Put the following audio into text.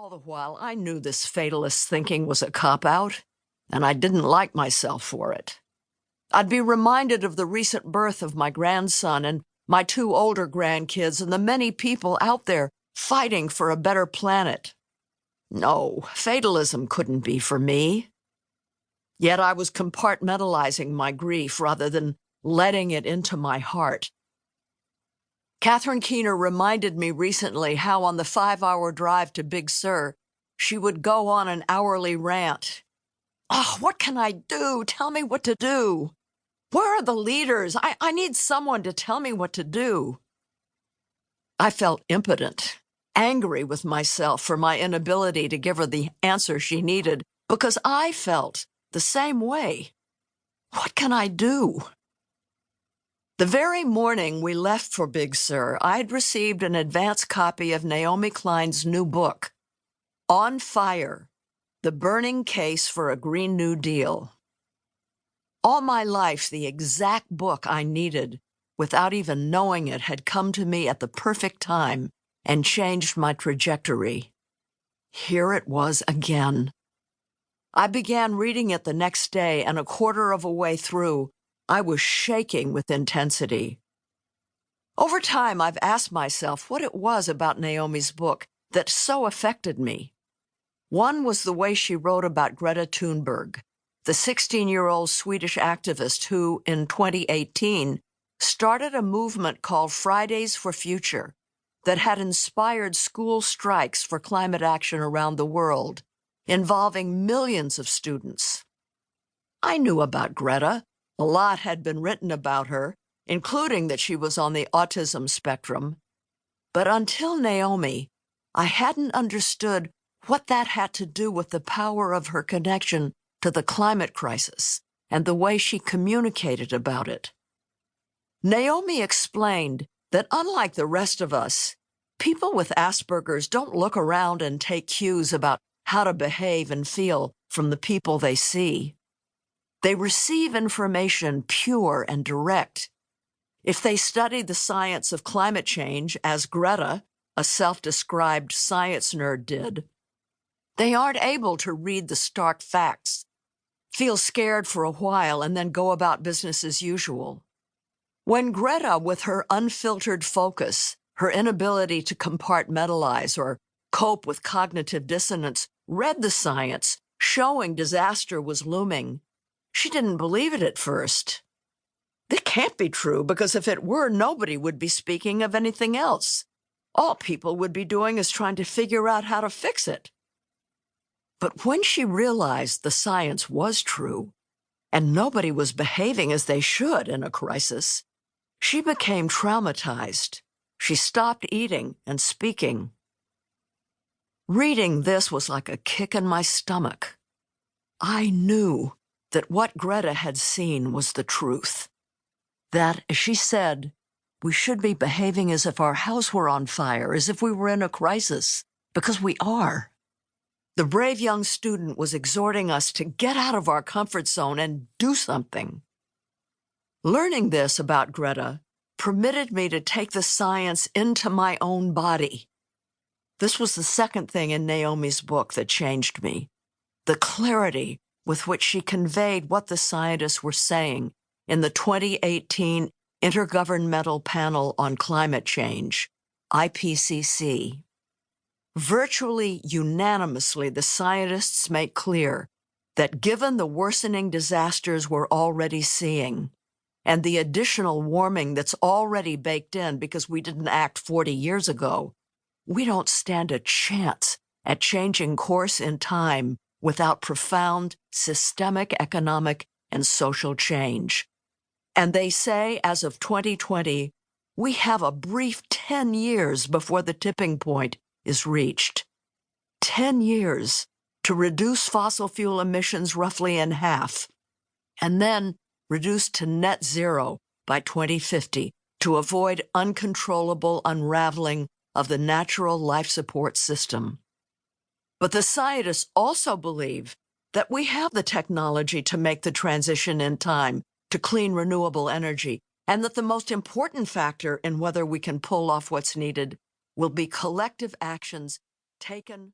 All the while, I knew this fatalist thinking was a cop-out, and I didn't like myself for it. I'd be reminded of the recent birth of my grandson and my two older grandkids and the many people out there fighting for a better planet. No, fatalism couldn't be for me. Yet I was compartmentalizing my grief rather than letting it into my heart. Catherine Keener reminded me recently how on the 5-hour drive to Big Sur, she would go on an hourly rant. Oh, what can I do? Tell me what to do. Where are the leaders? I need someone to tell me what to do. I felt impotent, angry with myself for my inability to give her the answer she needed because I felt the same way. What can I do? The very morning we left for Big Sur, I'd received an advance copy of Naomi Klein's new book, On Fire, The Burning Case for a Green New Deal. All my life, the exact book I needed, without even knowing it, had come to me at the perfect time and changed my trajectory. Here it was again. I began reading it the next day, and a quarter of a way through, I was shaking with intensity. Over time, I've asked myself what it was about Naomi's book that so affected me. One was the way she wrote about Greta Thunberg, the 16-year-old Swedish activist who, in 2018, started a movement called Fridays for Future that had inspired school strikes for climate action around the world, involving millions of students. I knew about Greta. A lot had been written about her, including that she was on the autism spectrum. But until Naomi, I hadn't understood what that had to do with the power of her connection to the climate crisis and the way she communicated about it. Naomi explained that unlike the rest of us, people with Asperger's don't look around and take cues about how to behave and feel from the people they see. They receive information pure and direct. If they study the science of climate change, as Greta, a self-described science nerd, did, they aren't able to read the stark facts, feel scared for a while, and then go about business as usual. When Greta, with her unfiltered focus, her inability to compartmentalize or cope with cognitive dissonance, read the science showing disaster was looming, she didn't believe it at first. That can't be true, because if it were, nobody would be speaking of anything else. All people would be doing is trying to figure out how to fix it. But when she realized the science was true, and nobody was behaving as they should in a crisis, she became traumatized. She stopped eating and speaking. Reading this was like a kick in my stomach. I knew that what Greta had seen was the truth. That, as she said, we should be behaving as if our house were on fire, as if we were in a crisis, because we are. The brave young student was exhorting us to get out of our comfort zone and do something. Learning this about Greta permitted me to take the science into my own body. This was the second thing in Naomi's book that changed me: the clarity with which she conveyed what the scientists were saying in the 2018 Intergovernmental Panel on Climate Change, IPCC. Virtually unanimously, the scientists make clear that given the worsening disasters we're already seeing and the additional warming that's already baked in because we didn't act 40 years ago, we don't stand a chance at changing course in time without profound systemic economic and social change. And they say, as of 2020, we have a brief 10 years before the tipping point is reached. 10 years to reduce fossil fuel emissions roughly in half, and then reduce to net zero by 2050 to avoid uncontrollable unraveling of the natural life support system. But the scientists also believe that we have the technology to make the transition in time to clean renewable energy, and that the most important factor in whether we can pull off what's needed will be collective actions taken